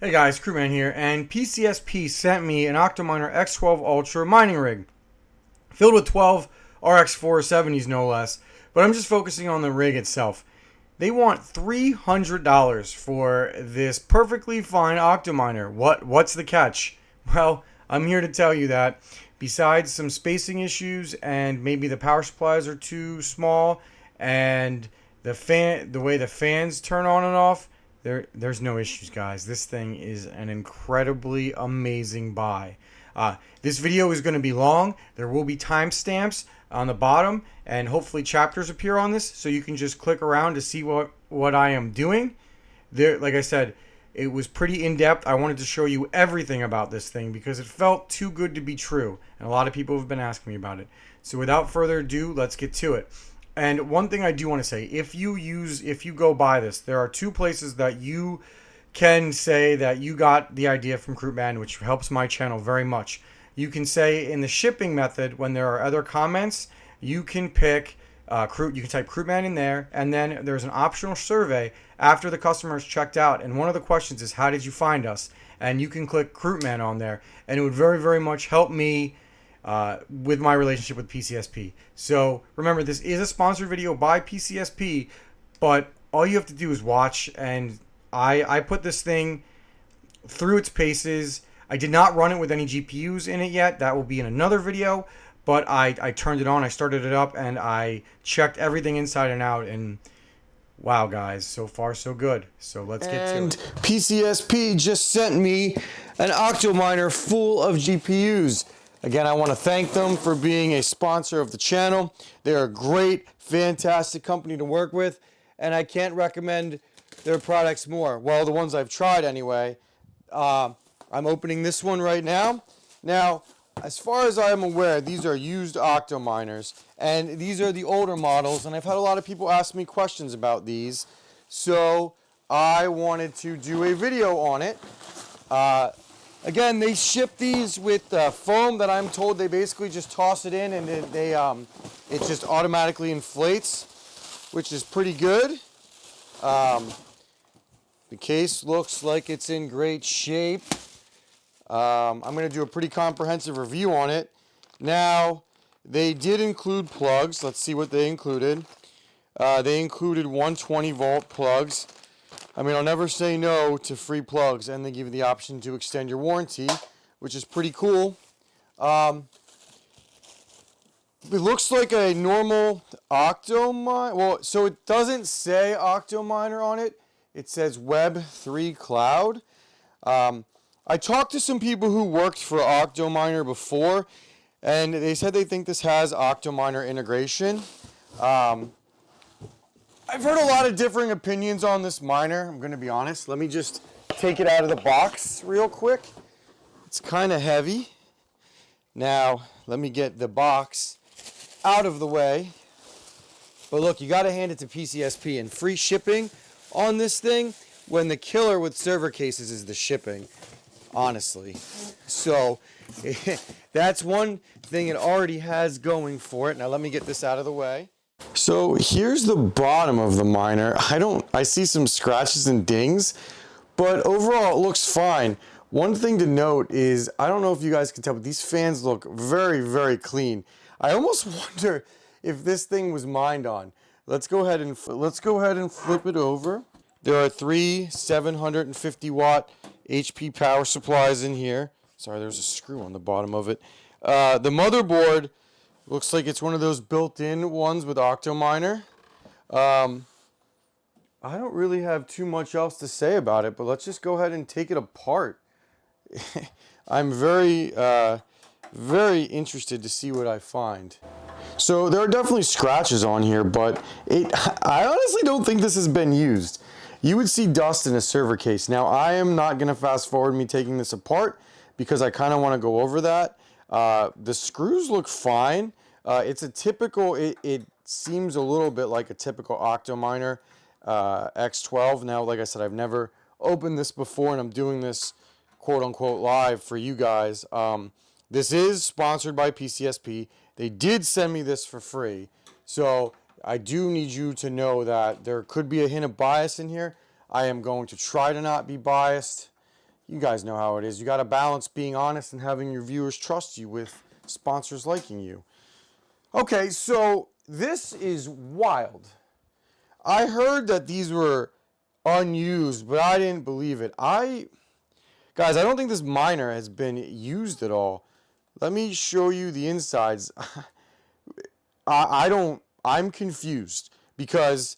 Hey guys, Krootman here, and PCSP sent me an Octominer X12 Ultra mining rig, filled with 12 RX 470s no less, but I'm just focusing on the rig itself. They want $300 for this perfectly fine Octominer. What's the catch? Well, I'm here to tell you that besides some spacing issues and maybe the power supplies are too small and the way the fans turn on and off, there's no issues, guys. This thing is an incredibly amazing buy. This video is going to be long. There will be timestamps on the bottom, and hopefully chapters appear on this, so you can just click around to see what I am doing. There, like I said, it was pretty in-depth. I wanted to show you everything about this thing because it felt too good to be true, and a lot of people have been asking me about it. So without further ado, let's get to it. And one thing I do want to say, if you go buy this, there are two places that you can say that you got the idea from Krootman, which helps my channel very much. You can say in the shipping method, when there are other comments, you can pick you can type Krootman in there, and then there's an optional survey after the customer is checked out. And one of the questions is, how did you find us? And you can click Krootman on there, and it would very, very much help me with my relationship with PCSP. So remember, this is a sponsored video by PCSP, but all you have to do is watch. And I put this thing through its paces. I did not run it with any GPUs in it yet. That will be in another video. But I turned it on, I started it up, and I checked everything inside and out. And wow, guys, so far so good. So let's get to it. And PCSP just sent me an Octominer full of GPUs. Again, I want to thank them for being a sponsor of the channel. They're a great, fantastic company to work with, and I can't recommend their products more. Well, the ones I've tried anyway. I'm opening this one right now. Now, as far as I'm aware, these are used Octominers, and these are the older models, and I've had a lot of people ask me questions about these, so I wanted to do a video on it. Again, they ship these with foam that I'm told they basically just toss it in and it just automatically inflates, which is pretty good. The case looks like it's in great shape. I'm going to do a pretty comprehensive review on it. Now, they did include plugs. Let's see what they included. They included 120 volt plugs. I mean, I'll never say no to free plugs, and they give you the option to extend your warranty, which is pretty cool. It looks like a normal Octominer. Well, so it doesn't say Octominer on it. It says Web 3 Cloud. I talked to some people who worked for Octominer before, and they said they think this has Octominer integration. I've heard a lot of differing opinions on this miner, I'm going to be honest. Let me just take it out of the box real quick. It's kind of heavy. Now, let me get the box out of the way. But look, you got to hand it to PCSP, and free shipping on this thing, when the killer with server cases is the shipping, honestly. So, that's one thing it already has going for it. Now, let me get this out of the way. So here's the bottom of the miner. I see some scratches and dings, but overall it looks fine. One thing to note is, I don't know if you guys can tell, but these fans look very, very clean. I almost wonder if this thing was mined on. Let's go ahead and flip it over. There are three 750 watt HP power supplies in here. Sorry, there's a screw on the bottom of it. The motherboard looks like it's one of those built-in ones with Octominer. I don't really have too much else to say about it, but let's just go ahead and take it apart. I'm very, very interested to see what I find. So there are definitely scratches on here, but I honestly don't think this has been used. You would see dust in a server case. Now, I am not going to fast forward me taking this apart because I kind of want to go over that. The screws look fine. It's a typical, it seems a little bit like a typical Octominer X12. Now, like I said, I've never opened this before, and I'm doing this quote-unquote live for you guys. This is sponsored by PCSP. They did send me this for free. So I do need you to know that there could be a hint of bias in here. I am going to try to not be biased. you guys know how it is. You got to balance being honest and having your viewers trust you with sponsors liking you. Okay, so this is wild. I heard that these were unused, but I didn't believe it. Guys, I don't think this miner has been used at all. Let me show you the insides. I'm confused because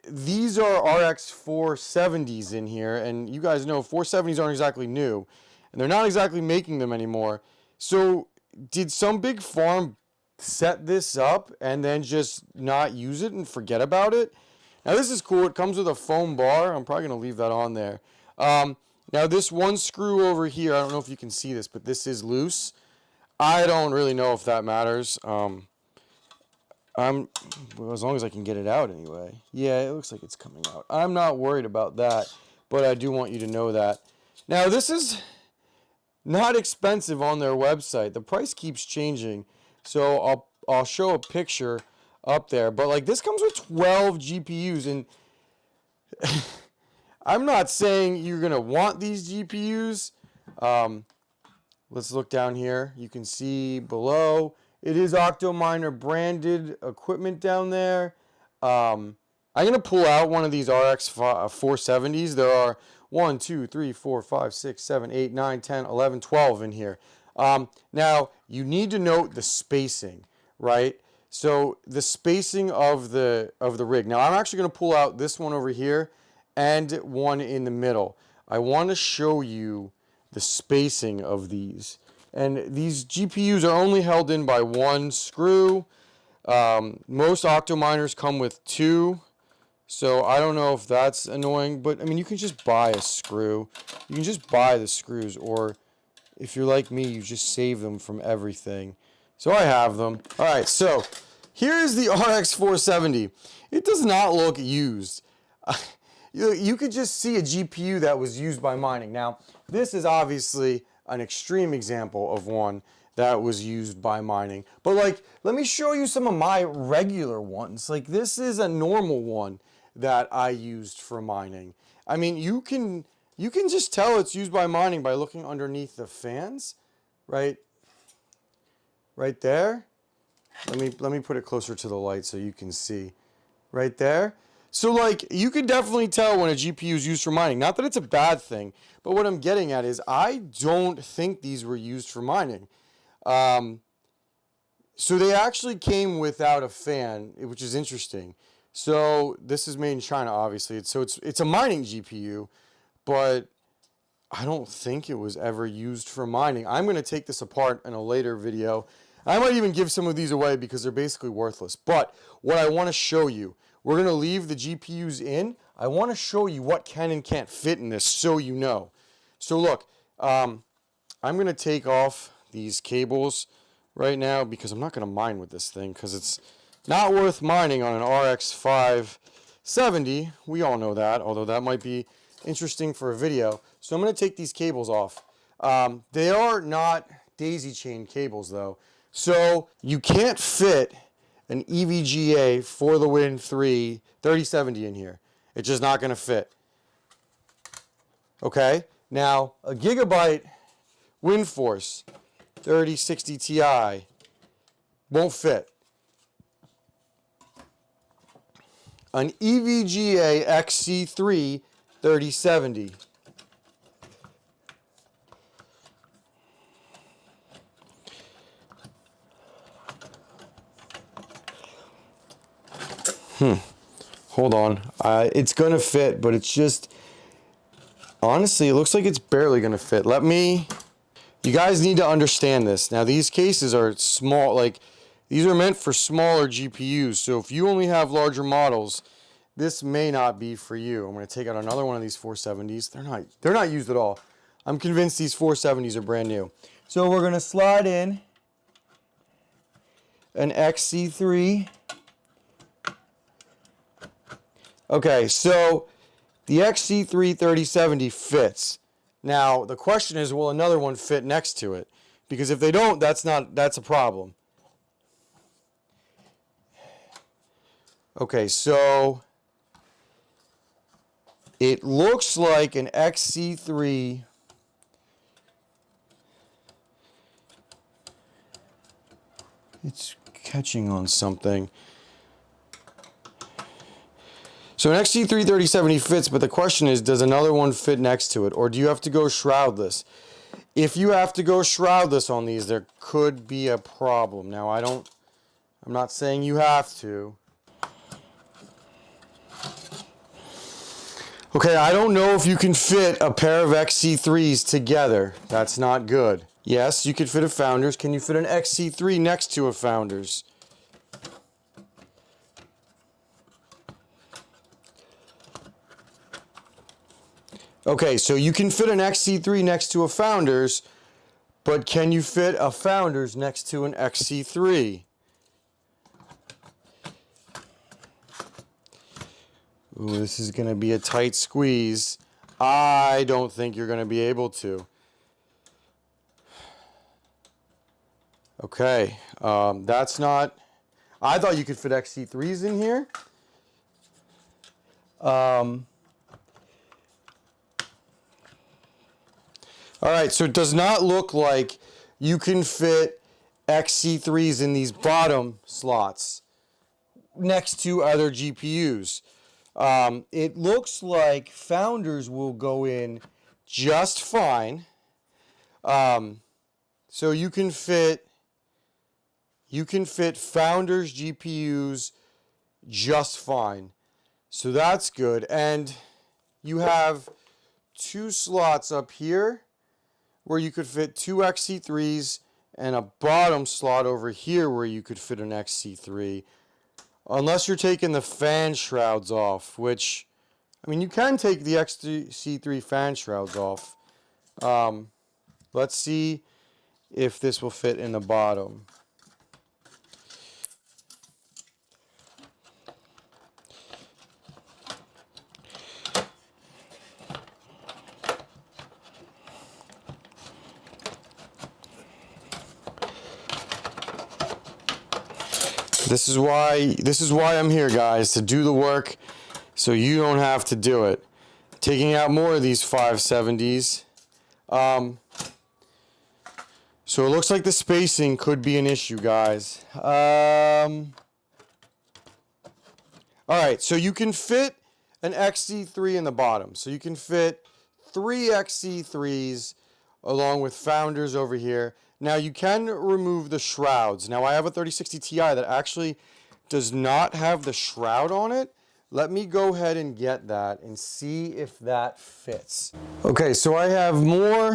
these are RX 470s in here, and you guys know 470s aren't exactly new, and they're not exactly making them anymore. So did some big farm set this up and then just not use it and forget about it? Now this is cool. It comes with a foam bar. I'm probably going to leave that on there. Now this one screw over here, I don't know if you can see this, but this is loose. I don't really know if that matters. Well, as long as I can get it out anyway. Yeah, it looks like it's coming out. I'm not worried about that, but I do want you to know that. Now this is not expensive on their website. The price keeps changing, so I'll show a picture up there. But like this comes with 12 GPUs, and I'm not saying you're gonna want these GPUs. Let's look down here. You can see below. It is Octominer branded equipment down there. I'm going to pull out one of these RX 470s. There are 1, 2, 3, 4, 5, 6, 7, 8, 9, 10, 11, 12 in here. Now, you need to note the spacing, right? So the spacing of the rig. Now, I'm actually going to pull out this one over here and one in the middle. I want to show you the spacing of these. And these GPUs are only held in by one screw. Most Octominers come with two, so I don't know if that's annoying, but I mean, you can just buy a screw. You can just buy the screws, or if you're like me, you just save them from everything. So I have them. All right, so here is the RX 470. It does not look used. You could just see a GPU that was used by mining. Now, this is obviously an extreme example of one that was used by mining. But like, let me show you some of my regular ones. Like this is a normal one that I used for mining. I mean, you can just tell it's used by mining by looking underneath the fans, right? Right there. Let me put it closer to the light so you can see. Right there. So like, you can definitely tell when a GPU is used for mining. Not that it's a bad thing, but what I'm getting at is I don't think these were used for mining. So they actually came without a fan, which is interesting. So this is made in China, obviously. It's a mining GPU, but I don't think it was ever used for mining. I'm going to take this apart in a later video. I might even give some of these away because they're basically worthless. But what I want to show you, we're going to leave the GPUs in. I want to show you what can and can't fit in this so you know. So look, I'm going to take off these cables right now because I'm not going to mine with this thing because it's not worth mining on an RX 570. We all know that, although that might be interesting for a video. So I'm going to take these cables off. They are not daisy chain cables though. So you can't fit an EVGA for the Win 3 3070 in here. It's just not going to fit. Okay, now a gigabyte WinForce 3060 Ti won't fit. An EVGA XC3 3070. Hold on. It's going to fit, but it's just, honestly, it looks like it's barely going to fit. You guys need to understand this. Now, these cases are small, like, these are meant for smaller GPUs. So if you only have larger models, this may not be for you. I'm going to take out another one of these 470s. They're not used at all. I'm convinced these 470s are brand new. So we're going to slide in an XC3. Okay, so the XC3 3070 fits. Now, the question is, will another one fit next to it? Because if they don't, that's a problem. Okay, so It looks like an XC3. It's catching on something. So an XC33070 fits, but the question is, does another one fit next to it? Or do you have to go shroudless? If you have to go shroudless on these, there could be a problem. Now, I'm not saying you have to. Okay, I don't know if you can fit a pair of XC3s together. That's not good. Yes, you could fit a Founders. Can you fit an XC3 next to a Founders? Okay, so you can fit an XC3 next to a Founders, but can you fit a Founders next to an XC3? Ooh, this is going to be a tight squeeze. I don't think you're going to be able to. Okay, that's not... I thought you could fit XC3s in here. All right, so it does not look like you can fit XC3s in these bottom slots next to other GPUs. It looks like Founders will go in just fine. So you can fit Founders GPUs just fine. So that's good. And you have two slots up here where you could fit two XC3s and a bottom slot over here where you could fit an XC3. Unless you're taking the fan shrouds off, which, I mean, you can take the XC3 fan shrouds off. Let's see if this will fit in the bottom. This is why I'm here, guys, to do the work so you don't have to do it. Taking out more of these 570s. So it looks like the spacing could be an issue, guys. Alright, so you can fit an XC3 in the bottom. So you can fit 3 XC3s along with Founders over here. Now you can remove the shrouds. Now I have a 3060 Ti that actually does not have the shroud on it. Let me go ahead and get that and see if that fits. Okay, so I have more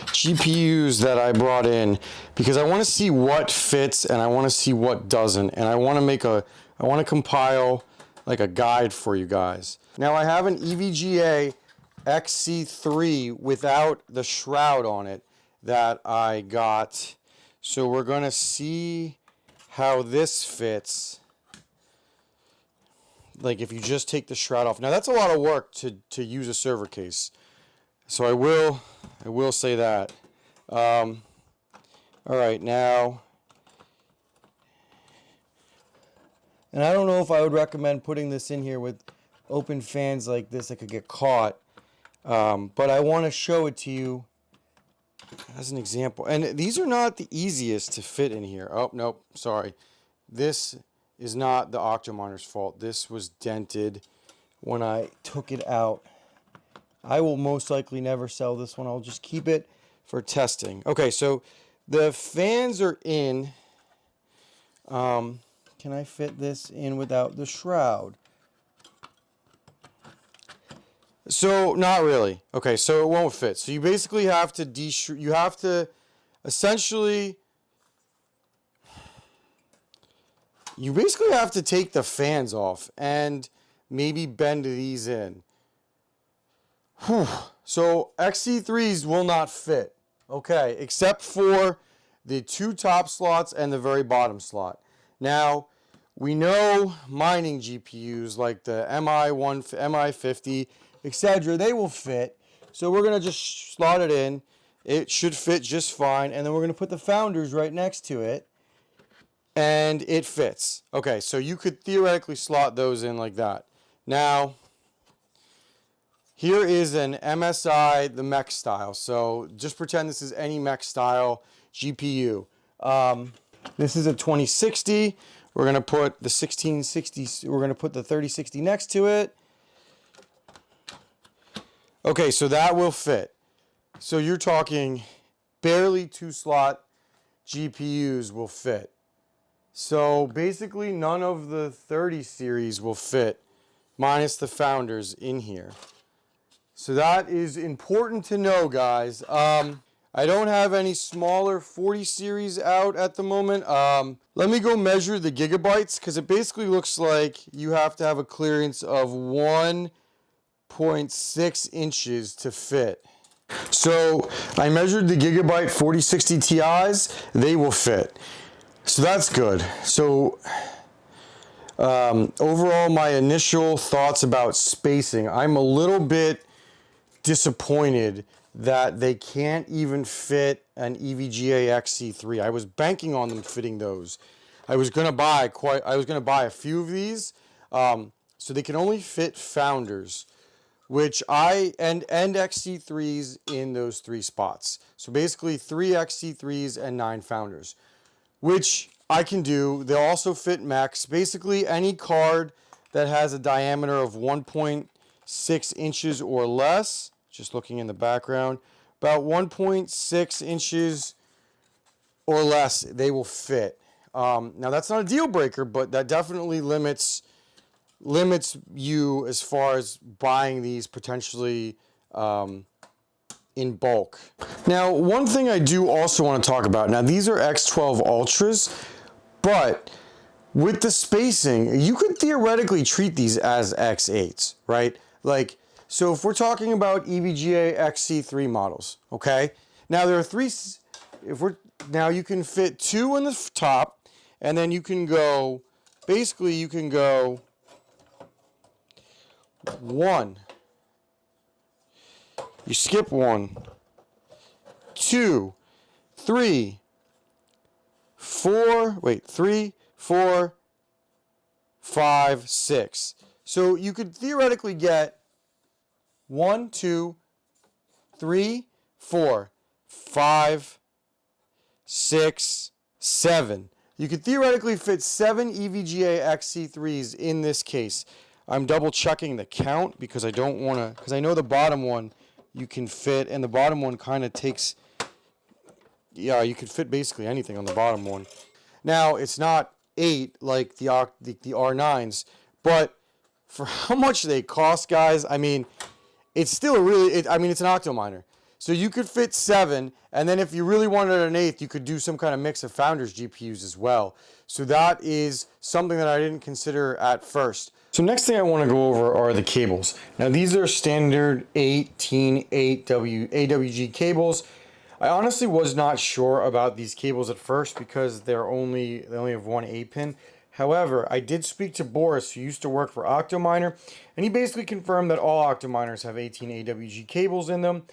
GPUs that I brought in because I want to see what fits and I want to see what doesn't. And I want to compile like a guide for you guys. Now I have an EVGA XC3 without the shroud on it that I got. So we're going to see how this fits. Like if you just take the shroud off. Now that's a lot of work to use a server case. So I will say that. All right, now. And I don't know if I would recommend putting this in here with open fans like this that could get caught. But I want to show it to you as an example. And these are not the easiest to fit in here. Oh, nope, sorry. This is not the Octominer's fault. This was dented when I took it out. I will most likely never sell this one. I'll just keep it for testing. Okay, so the fans are in. Can I fit this in without the shroud? So not really. Okay, so it won't fit. So you basically have to you basically have to take the fans off and maybe bend these in. Whew. So XC3s will not fit. Okay, except for the two top slots and the very bottom slot. Now, we know mining GPUs like the MI50, etc., they will fit. So we're going to just slot it in. It should fit just fine. And then we're going to put the Founders right next to it. And it fits. Okay, so you could theoretically slot those in like that. Now, Here is an MSI, the mech style. So just pretend this is any mech style GPU. This is a 2060. We're gonna put the 1660. We're gonna put the 3060 next to it. Okay, so that will fit. So you're talking barely 2-slot GPUs will fit. So basically none of the 30 series will fit, minus the founders in here. So that is important to know, guys. I don't have any smaller 40 series out at the moment. Let me go measure the gigabytes, because it basically looks like you have to have a clearance of 1.6 inches to fit. So I measured the Gigabyte 4060 Ti's. They will fit. So that's good. So overall, my initial thoughts about spacing, I'm a little bit disappointed that they can't even fit an EVGA XC3. I was banking on them fitting those. I was gonna buy a few of these, so they can only fit founders, which and XC3s in those 3 spots. So basically 3 XC3s and 9 founders, which I can do. They'll also fit mechs. Basically any card that has a diameter of 1.6 inches or less, just looking in the background, about 1.6 inches or less, they will fit. Now that's not a deal breaker, but that definitely limits you as far as buying these potentially in bulk. Now, one thing I do also want to talk about, now these are X12 Ultras, but with the spacing, you could theoretically treat these as X8s, right? Like, so if we're talking about EVGA XC3 models, okay? Now there are 3, now you can fit 2 in the top, and then you can go, basically you can go 1. You skip 1, 2, 3, 4, 3, 4, 5, 6. So you could theoretically get 1, 2, 3, 4, 5, 6, 7. You could theoretically fit 7 EVGA XC3s in this case. I'm double checking the count because I don't want to, because I know the bottom one you can fit, and the bottom one kind of takes, yeah, you could fit basically anything on the bottom one. Now, it's not 8 like the R9s, but for how much they cost, guys, I mean, it's still it's an Octominer. So you could fit 7, and then if you really wanted an 8th, you could do some kind of mix of Founders GPUs as well. So that is something that I didn't consider at first. So next thing I want to go over are the cables. Now these are standard 18/8 AWG cables. I honestly was not sure about these cables at first because they only have one 8-pin. However, I did speak to Boris, who used to work for Octominer, and he basically confirmed that all Octominers have 18 AWG cables in them.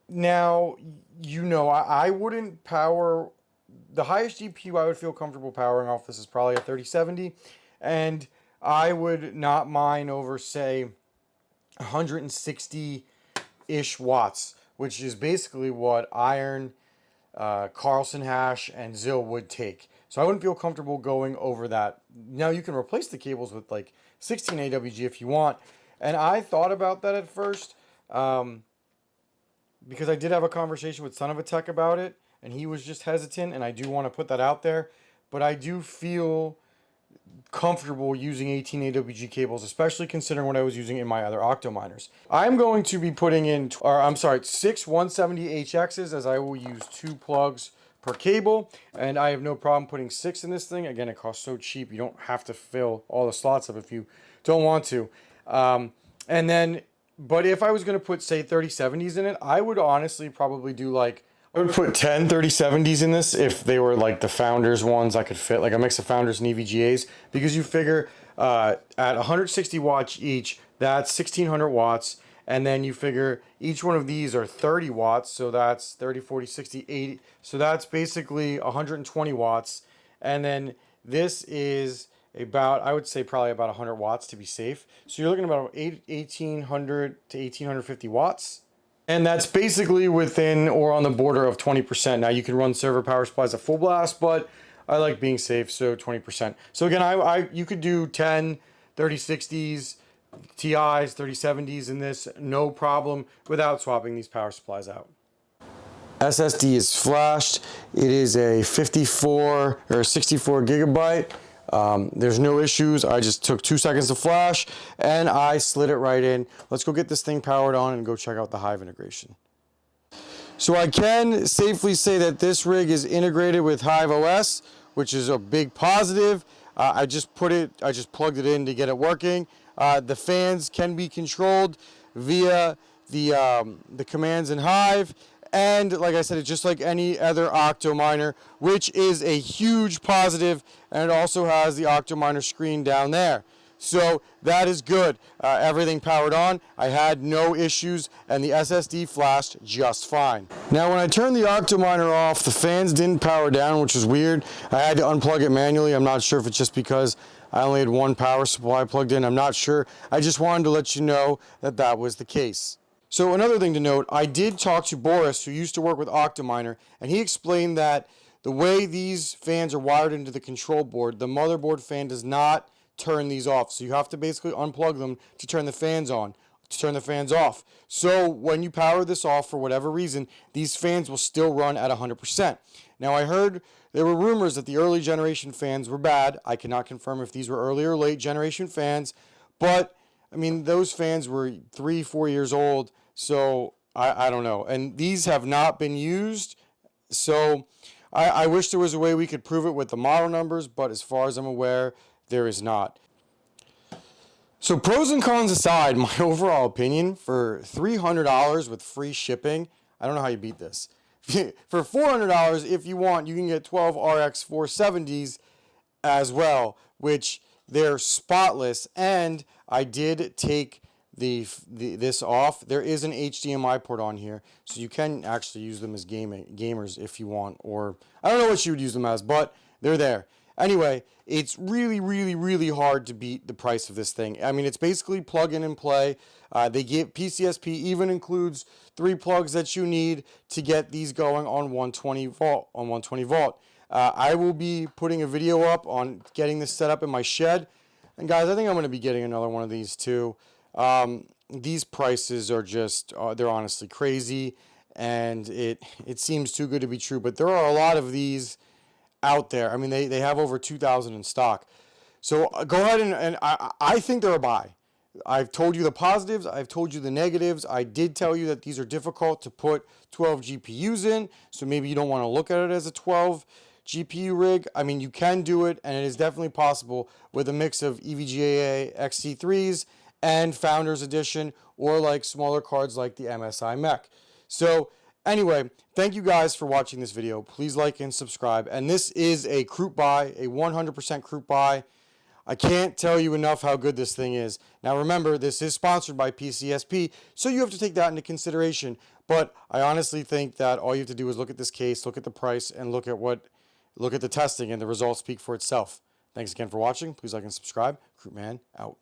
Now, you know, I wouldn't power, the highest GPU I would feel comfortable powering off this is probably a 3070, and I would not mind over, say, 160-ish watts, which is basically what Iron, Carlson Hash, and Zill would take. So I wouldn't feel comfortable going over that. Now you can replace the cables with like 16 AWG if you want. And I thought about that at first because I did have a conversation with Son of a Tech about it, and he was just hesitant, and I do want to put that out there. But I do feel comfortable using 18 AWG cables, especially considering what I was using in my other Octominers. I'm going to be putting in, 6 170HXs, as I will use 2 plugs per cable, and I have no problem putting 6 in this thing. Again, it costs so cheap, you don't have to fill all the slots up if you don't want to. And then, but if I was going to put, say, 3070s in it, I would honestly probably do like, I would put 10 3070s in this if they were like the Founders ones I could fit, like a mix of Founders and EVGAs, because you figure at 160 watts each, that's 1600 watts, and then you figure each one of these are 30 watts, so that's 30, 40, 60, 80, so that's basically 120 watts, and then this is about, I would say probably about 100 watts to be safe. So you're looking at about 1800 to 1850 watts. And that's basically within or on the border of 20%. Now you can run server power supplies at full blast, but I like being safe, so 20%. So again, you could do 10, 3060s, TIs, 3070s in this, no problem, without swapping these power supplies out. SSD is flashed. It is a 54 or 64 gigabyte. There's no issues. I just took 2 seconds to flash and I slid it right in. Let's go get this thing powered on and go check out the Hive integration. So I can safely say that this rig is integrated with Hive OS, which is a big positive. I just plugged it in to get it working. The fans can be controlled via the commands in Hive. And like I said, it's just like any other Octominer, which is a huge positive. And it also has the Octominer screen down there. So that is good. Everything powered on. I had no issues and the SSD flashed just fine. Now when I turned the Octominer off, the fans didn't power down, which was weird. I had to unplug it manually. I'm not sure if it's just because I only had one power supply plugged in. I'm not sure. I just wanted to let you know that that was the case. So another thing to note, I did talk to Boris, who used to work with Octominer, and he explained that the way these fans are wired into the control board, the motherboard fan does not turn these off. So you have to basically unplug them to turn the fans on, to turn the fans off. So when you power this off for whatever reason, these fans will still run at 100%. Now I heard there were rumors that the early generation fans were bad. I cannot confirm if these were early or late generation fans, but I mean, those fans were 3-4 years old, so I don't know. And these have not been used, so I wish there was a way we could prove it with the model numbers, but as far as I'm aware, there is not. So pros and cons aside, my overall opinion, for $300 with free shipping, I don't know how you beat this. For $400, if you want, you can get 12 RX 470s as well, which they're spotless. And I did take this off. There is an HDMI port on here, so you can actually use them as gamers if you want, or I don't know what you would use them as, but they're there. Anyway, it's really, really, really hard to beat the price of this thing. I mean, it's basically plug in and play. They give PCSP even includes 3 plugs that you need to get these going on 120 volt. I will be putting a video up on getting this set up in my shed. And guys, I think I'm going to be getting another one of these too. These prices are just, they're honestly crazy. And it seems too good to be true. But there are a lot of these out there. I mean, they have over 2,000 in stock. So go ahead and I think they're a buy. I've told you the positives. I've told you the negatives. I did tell you that these are difficult to put 12 GPUs in. So maybe you don't want to look at it as a 12 GPU rig. I mean, you can do it, and it is definitely possible with a mix of EVGA XC3s and Founders Edition, or like smaller cards like the MSI Mech. So anyway, thank you guys for watching this video. Please like and subscribe. And this is a KROOT buy, a 100% KROOT buy. I can't tell you enough how good this thing is. Now remember, this is sponsored by PCSP, so you have to take that into consideration. But I honestly think that all you have to do is look at this case, look at the price, and look at the testing, and the results speak for itself. Thanks again for watching. Please like and subscribe. Krootman out.